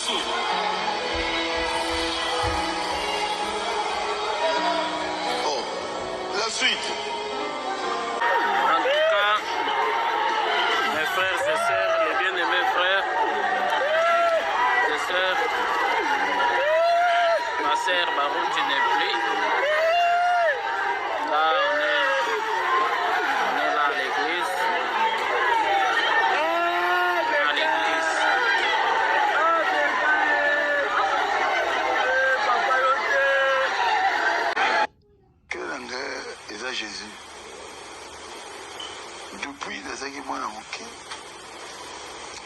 Oh, la suite. En tout cas, mes frères et sœurs, les bien-aimés frères et sœurs, ma sœur Barouti n'est plus. Là, on est là à l'église. Jésus. Depuis les années moi ok,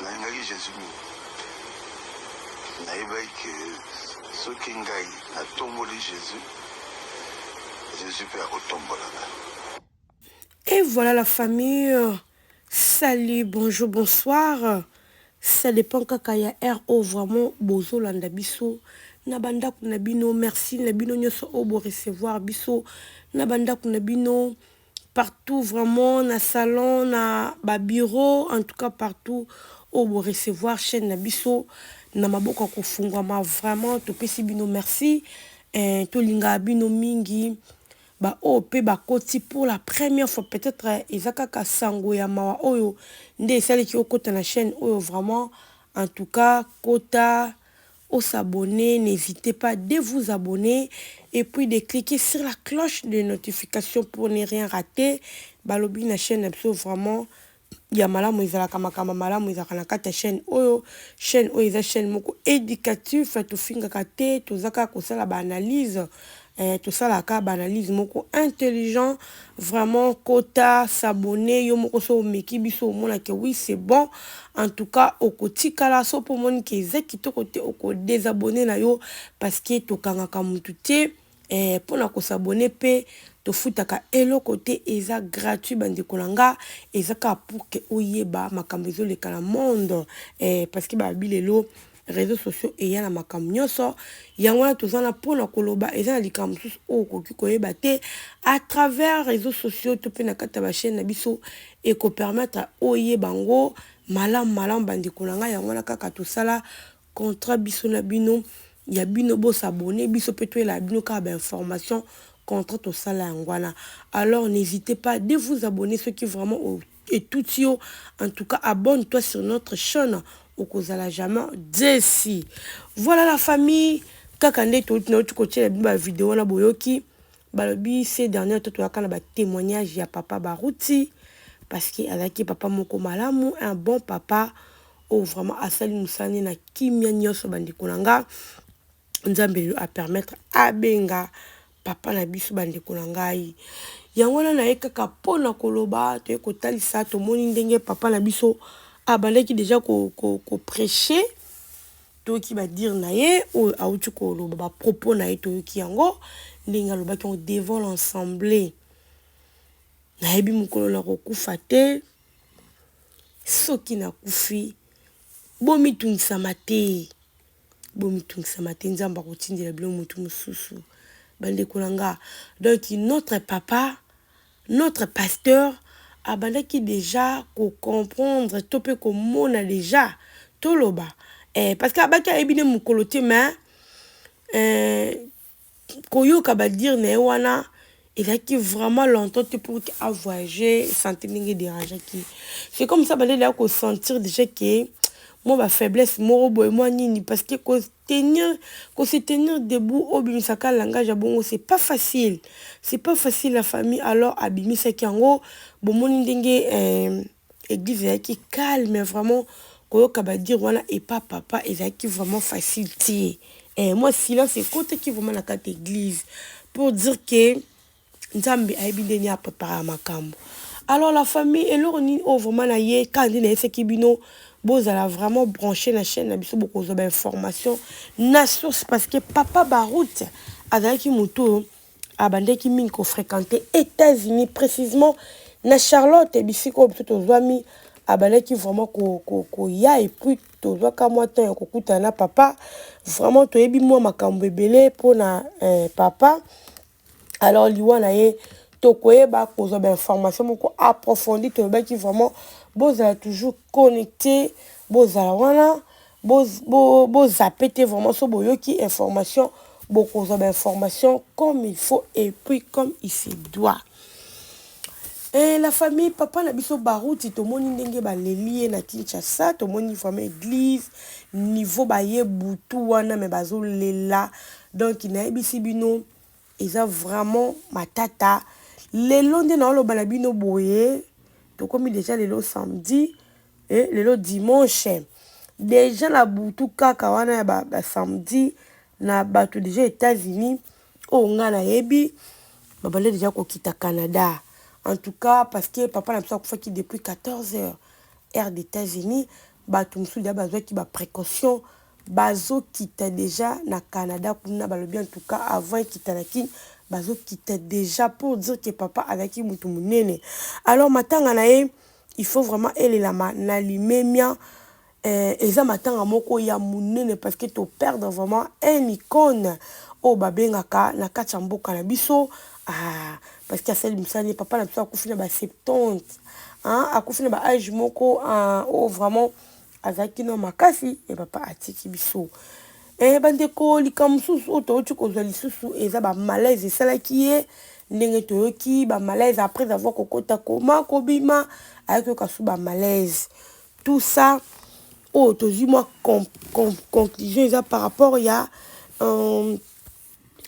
l'engagé Jésus n'avait que ce qui gagne à tomber Jésus, Jésus peut retomber là. Et voilà la famille. Salut, bonjour, bonsoir. Ça dépend quand il y a RO vraiment bozo landa biso. Nabanda kunabino, merci nabino nyoso obo recevoir biso. Nabanda kunabino partout vraiment na salon na ba bureau en tout cas partout obo recevoir chaîne nabiso na maboko kofungwa ma vraiment to pesi bino merci to linga bino mingi ba pe ba koti pour la première fois peut-être ezaka kasango ya mawa oyo nde sali ki okota na chaîne oyo vraiment en tout cas kota au s'abonner, n'hésitez pas de vous abonner et puis de cliquer sur la cloche de notification pour ne rien rater. Balobi na chaîne absolument vraiment ya malamu izala kama malamu izala na kata chaîne oyo iza chaîne moko éducatif to finga kate to zaka ko sala ba analyse tout ça la ka analyse moko intelligent vraiment kota s'abonner yo moko so meki biso mona ke oui c'est bon en tout cas au kotikala so pour mon ke zeki to côté au désabonner na yo parce que to kangaka mutu te pour na ko s'abonner pe to futaka elo côté eza gratuit bande kolanga ezaka pour que oyeba makambo zo le kala monde parce que ba bilelo réseaux sociaux et ya na makambo nyonso yango tozana pona koloba eza na likambo susu o koki koyeba te à travers réseaux sociaux to pe na kata ba chaîne na biso et ko permettre oyeba bango malam bande kolanga yango na kaka to sala contrat biso na bino ya bino bo s'abonner biso pe to la bino ka ba information contrat to sala yangwana. Alors n'hésitez pas de vous abonner ceux qui vraiment et tout yo en tout cas abonne-toi sur notre chaîne au kozala jamais d'ici. Voilà la famille kakande to na tu côté la vidéo na boyoki balobi ces derniers to to kana ba témoignage ya papa Barouti parce que alaki papa moko malamu un bon papa au vraiment asali musani na kimia nyoso bandi kolanga nzambe a permettre abenga papa na biso bandi kolanga yi yango na ekaka pona koloba to ekotalisa to moni ndenge papa na biso abandaki déjà ko prêcher to ki va dire naye ou autu ko lo ba propos naye to ki yango ndinga lo ba ki devant l'assemblée na yebi mukolo la ko kufa te soki na kufi bomi tungisa mate nzamba ko tindela bilo mutu mususu bande kolanga. Donc notre papa notre pasteur abandaki déjà ko comprendre to pe ko mona déjà to loba parce que abaki ebine mukolo te mais koyoka ba dire na wana il a qui vraiment longtemps pour a voyager sentir ninge déranger qui c'est comme ça balé là ko sentir déjà que moi ma faiblesse morobo et moi nini parce que ko se tenir debout au bimisaka langage bongo c'est pas facile la famille. Alors abimisa kiango bomoni ndenge église qui calme vraiment koyoka ba dire wana et pas papa qui vraiment facile ti moi silence c'est côté qui vraiment la carte église pour dire que nzambe aibindeni a préparer makambo. Alors la famille et l'orni au vraiment na ye quand il est qui bino bozala vraiment branché la chaîne na biso beaucoup d'informations na source parce que papa Barouti azalaki muto abandeki mingi ko fréquenter États-Unis précisément na Charlotte et bisiko to zwami abandeki vraiment ko ya et puis to zwa ka moi temps ko kutana papa vraiment to yebi moi makambo ebele pona papa. Alors liwana ye to koyeba ko zo ba information moko approfondie to ba ki vraiment bozala toujours connecté bozala wana zapper vraiment so boyoki information, beaucoup d'informations comme il faut et puis comme il se doit. Et la famille papa na biso barouti to moni ndenge ba lelie na Kinshasa to moni vraiment église niveau ba ye butu wana me bazo lela donc na ebisi bino eza vraiment matata lelo nde na loba na bino boye to komi déjà lelo samedi et lelo dimanche déjà la butu kaka wana ya ba samedi na bato déjà États-Unis o nga na yebi babale déjà ko kita Canada. En tout cas, parce que papa n'a pas fait depuis 14 heures, heure des États-Unis, bato msou déjà besoin qui ba précaution, bazo quitte déjà na Canada pour na bien en tout cas avant quitte na kin, bazo quitte déjà pour dire que papa avec qui mutu munene. Alors matanga na ye, il faut vraiment elle la na limemia eza matanga moko ya munene parce que to perdre vraiment un icône o babengaka na kachamboka na biso. Ah, parce que celle misani papa na biso akufina ba 70 hein akufina ba âge moko o vraiment azaki no makasi et papa atiki biso bandeko likamsusu oto kozwa lisusu eza ba malaise esalaki ye ndenge toyoki ba malaise après avoir kokota koma kobima avec kasu ba malaise tout ça oh tozui moi conclusion eza par rapport ya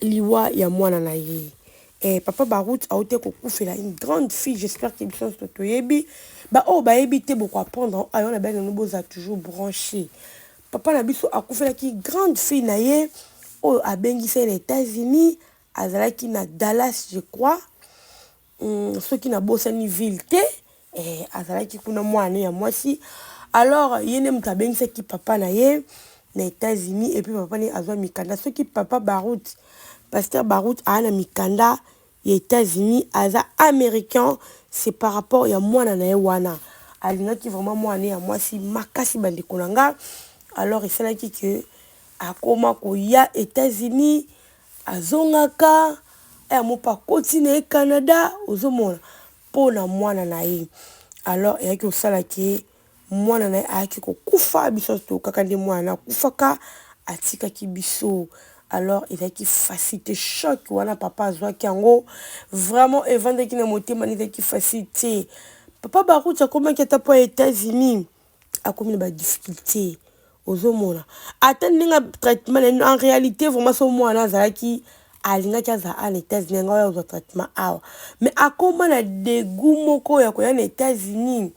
liwa ya mwana na ye. Et papa Barout a été koufela une grande fille, j'espère qu'il sont toyebi. Ba oh ba ebité beaucoup apprendre. Ayon la belle nous a toujours branché. Papa na biso a koufela qui grande fille na ye oh a bengissé les États-Unis, azalaki na Dallas je crois. Ceux qui na bossani ville té et azalaki kuna mwana ya mwasi. Alors yene mta bengissé qui papa na ye na États-Unis et puis papa ni azwa mikanda ceux qui papa Barout Pasteur Barout a na mikanda les États-Unis aza américain c'est par rapport ya mwana na wana alinga ki vraiment mwana ya mwasi makasi bande konanga alors il fallait que akoma ko ya États-Unis azongaka e mo pa continuer Canada ozomona pona mwana na ye alors et que sala ki mwana na aki ko kufa biso to kaka ndi mwana kufaka atika ki biso. Alors il a qui facilité choc wana papa azwa kiango vraiment evande qui na motema ni qui facilité papa Barout a comment qui ta pour États-Unis a comme une difficulté ozomona attendre traitement en réalité vraiment so mwana zaki alinga kaza en États-Unis nga yo traitement awa mais a comment na dégoût moko ya ko ya États-Unis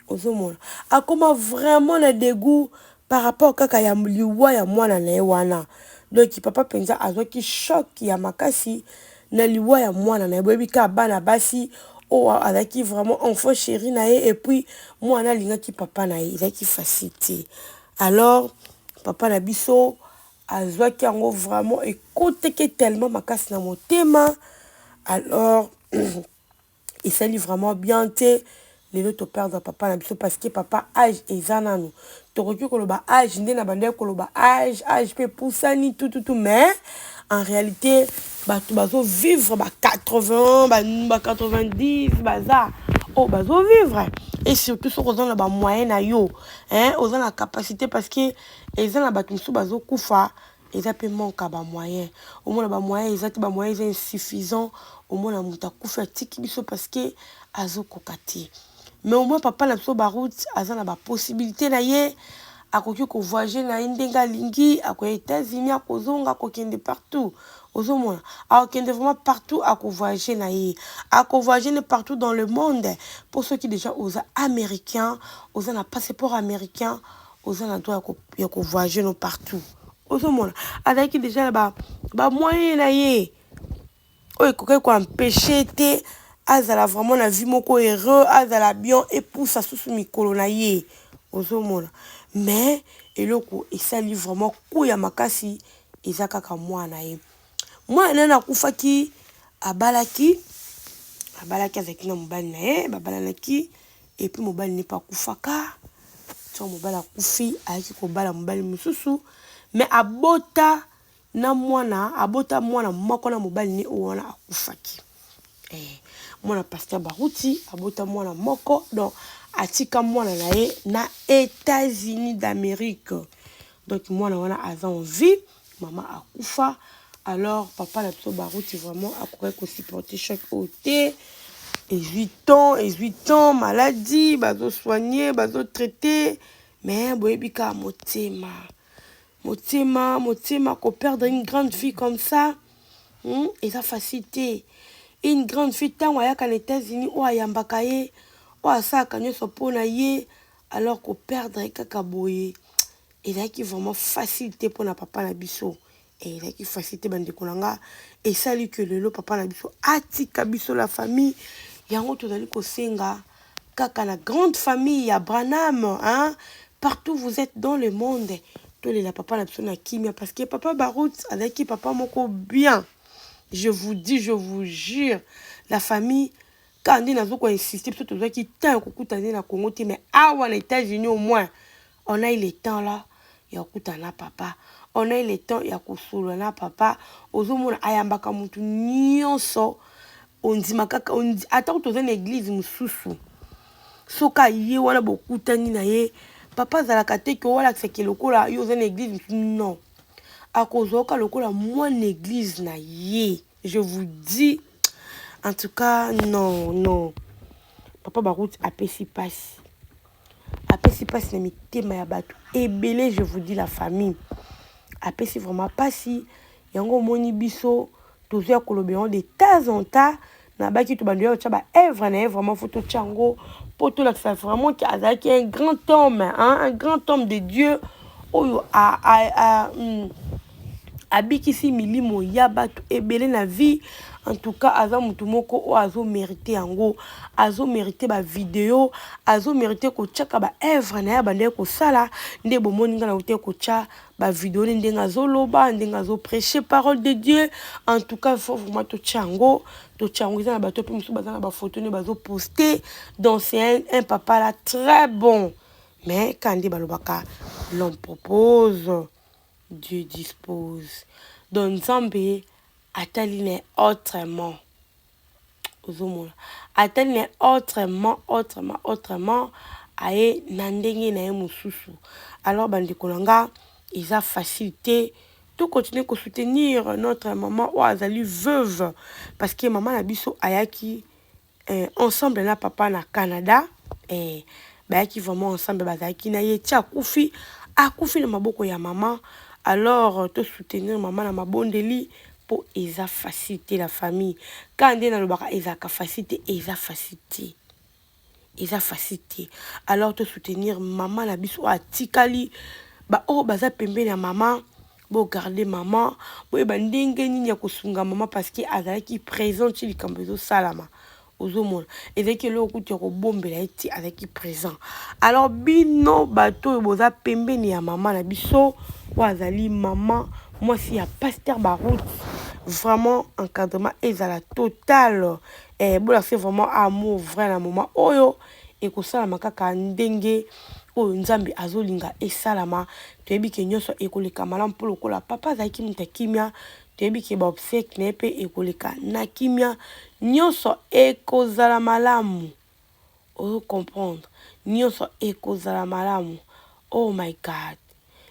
ozomona a comment vraiment na dégoût par rapport kaka ya liwa ya mwana na wana. Donc papa penza azwa ki choc ya makasi na liwa ya mwana na boyebi ka bana basi o azaki vraiment enfant chéri na ye et puis mwana linga ki papa na ye ezaki facilité. Alors papa na biso azwa ki yango vraiment écoute que tellement makasi na motema alors il s'est vraiment bien té les autres perdre papa na biso parce que papa âge ezana nous tokoki koloba âge nde na bande koloba âge pe poussani tout mais en réalité bato bazo vivre ba 80 ba 90 baza oh bazo vivre et surtout so kozana na ba moyen na yo hein ozana la capacité parce que ezana bato musu bazo kufa eza pe manque ba moyen au moins ba moyen ezati ba moyen insuffisant au moins na muta kufa tiki biso parce que azo kokati. Mais au moins papa na biso Barout aza na ba possibilité na ye akoki ko voyager na ndenga lingi ako États-Unis akozonga akokende partout ozomona akokende vraiment partout ako voyager na ye ako voyager partout dans le monde pour ceux qui déjà aux américains aux na passeport américain aux na droit ya ko voyager no partout ozomona avec déjà ba moyen na ye o ekoki ko empêcher te azala vraiment la vie moko heureux azala bien et pour ça sous mikolo na ye ozomona mais eloko esali vraiment kuya makasi eza kaka mwana ye mwana na kufaki abalaki azaki na mobali na ye babalanaki et puis mobali n'est pas kufaka to mobali akufi ayaki kobala mobali mususu mais abota mwana moko na mobali ni wana akufaki mwana pasteur Barouti abota mwana moko donc atika mwana na ye na États-Unis d'Amérique Donc moi na aza en vie, maman akufa. Alors papa la biso barouti vraiment akourait ko supporter chaque côté. Et 8 ans, maladie, bazo soigner, bazo traiter. Mais boyebika motema. Motema, qu'on perdre une grande fille comme ça. Et ça facilité. Une grande fille, tant qu'il y a qu'en États-Unis, ou à Yambakaye, ou à ça, quand il y a alors qu'on perdre kakaboye. Et là, qui vraiment facilité pour la papa na biso. Et là, qui facilité bande kolanga. Et ça, lui, que le papa na biso, atika biso la famille. Yango tozali kosenga kaka la grande famille ya Branham, hein? Partout vous êtes dans le monde. Tous les papa na biso na kimia parce que papa Barout avec qui papa moko bien. Je vous dis, je vous jure, la famille quand on a insisté sur tout ça qui tant que na Congo mais à les États-Unis au moins on a eu le temps là ya kutana papa. On a eu le temps ya kosolana papa. Ozomona ayambaka mutu nyonso. On dit makaka on dit attends tu une église mususu soka ye wana bokutani na ye papa zalaka te ke wala c'est lokola yo une église non à cause oka lokola moi une église na ye je vous dis en tout cas non papa Barout apesi passe na mitema ya bato ebele je vous dis la famille apesi vraiment pasi yango moni biso tozo kolobéon de temps en temps na baki to bandoya tchaba œuvre na vraiment photo tchango poto la fait vraiment qui a un grand homme hein, un grand homme de Dieu oyo abikisi milimo ya bato ebele na vie en tout cas aza mutu moko o azo mériter yango azo mériter ba vidéo azo mériter ko tchaka ba œuvre na ya bande ko sala nde bomoni ngana uté ko tcha ba vidéo nde ngazo loba nde ngazo prêcher parole de Dieu en tout cas faut vraiment to tchango za na bato pe musu bazana ba photo ne bazo poster donc c'est un papa là très bon mais quand ndi balobaka l'homme propose Dieu dispose. Donc Nzambe ataline autrement. Ataline autrement aye nandenge na mususu. Alors bandi kolanga ils a facilité tout continuer à soutenir notre maman ou azali veuve parce que maman na biso ayaki ensemble na papa na Canada et bayaki vraiment ensemble bazaki na ye tia akufi na maboko ya maman. Alors, te soutenir maman na mabondeli pour eza faciliter la famille. Quand on a le baka eza facilité, alors te soutenir maman na biso a tikali ba o baza pembe na maman, bo garder maman, bo ba ndenge nini ya kosunga maman parce que azalaki présent ci likambezo salama. Et que l'eau coûte au bombe avec présent. Alors, bino bateau boza pembe ni à maman na biso, wazali maman, moi si à pasteur Barout, vraiment encadrement ezala total. Et bon la fait vraiment amour vrai na maman oyo et ko sala makaka ndenge o nzambi azolinga e salama tebi ke nyoso ekoleka malamu polo kola papa zaki mutakimia tebi ke ba obsèque nepe ekoleka na kimia nyoso ekozala malamu o comprendre nyoso ekozala malamu. Oh my God,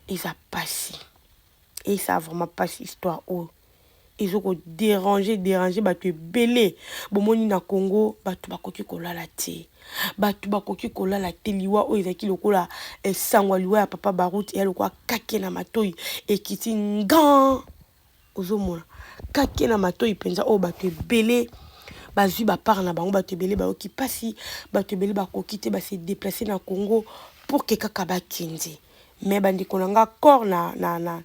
et ça passe et ça vraiment passe histoire oh ils ont dérangé bato ebele bomoni na Congo bato bakoki kolala te bato bakoki kolala te liwa o ezaki lokola sangwa liwa ya papa Barout ya lokwa kake na matoi ekiti ngan ozomona kake na matoi penza o bato ebele bazui ba part na bango bato ebele ba oki pasi bato ebele bakoki te ba se déplacer na Congo pour que kaka bakindi mais bandi konanga corps na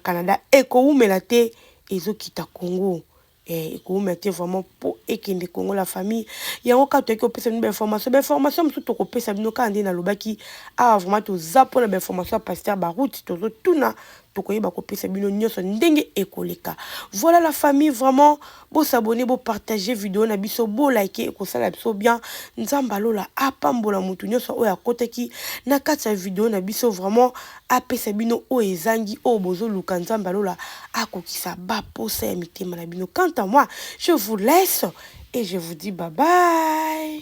Canada eko umela te ezokita Congo eko umela vraiment pour ekende Congo la famille yango ka to pesa une information musu to ko pesa bino ka ndina lobaki vraiment to zapo na information pasteur Barout to tuna to ko yeba ko pesa bino nyonso ndenge ekoleka. Voilà la famille vraiment bo s'abonner bo partager vidéo na biso bo liker ko sala biso bien nzamba lola apambola mutu nyonso oya koteki na kati ya vidéo na biso vraiment apesa bino o ezangi o bozo luka nzamba lola akokisa ba posa ya mitema na bino. Quant à moi, je vous laisse et je vous dis bye bye.